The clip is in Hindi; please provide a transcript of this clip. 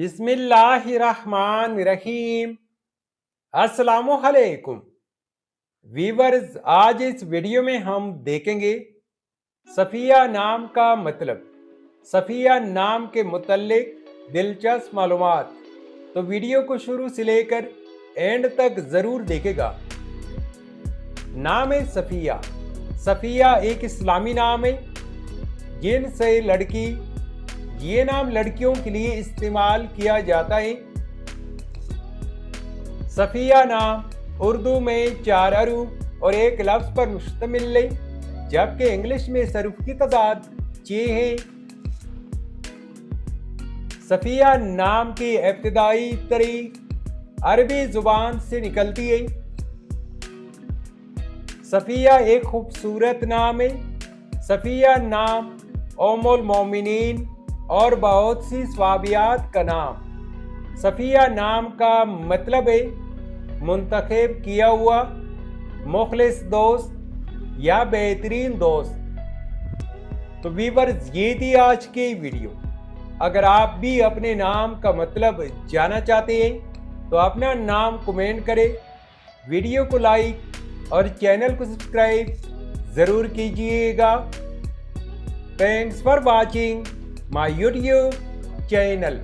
बिस्मिल्लाहिर्रहमानिर्रहीम। अस्सलामुअलैकुम वीवर्स, आज इस वीडियो में हम देखेंगे सफ़िया नाम का मतलब, सफ़िया नाम के मुतल्लिक दिलचस्प मालूमात। तो वीडियो को शुरू से लेकर एंड तक ज़रूर देखेगा। नाम है सफ़िया। सफ़िया एक इस्लामी नाम है जिनसे लड़की, ये नाम लड़कियों के लिए इस्तेमाल किया जाता है। सफ़िया नाम उर्दू में 4 हरूफ और एक लफ्ज़ पर मुश्तमिल है, जबकि इंग्लिश में हरूफ की तादाद 6 है। सफ़िया नाम की इब्तिदाई तारीख अरबी ज़ुबान से निकलती है। सफ़िया एक खूबसूरत नाम है। सफ़िया नाम उम्मुल मोमिनीन और बहुत सी स्वाबियात का नाम। सफ़िया नाम का मतलब है मुंतखब किया हुआ, मुखलिस दोस्त या बेहतरीन दोस्त। तो व्यूअर्स, ये थी आज की वीडियो। अगर आप भी अपने नाम का मतलब जानना चाहते हैं तो अपना नाम कमेंट करें, वीडियो को लाइक और चैनल को सब्सक्राइब ज़रूर कीजिएगा। Thanks for watching my YouTube channel.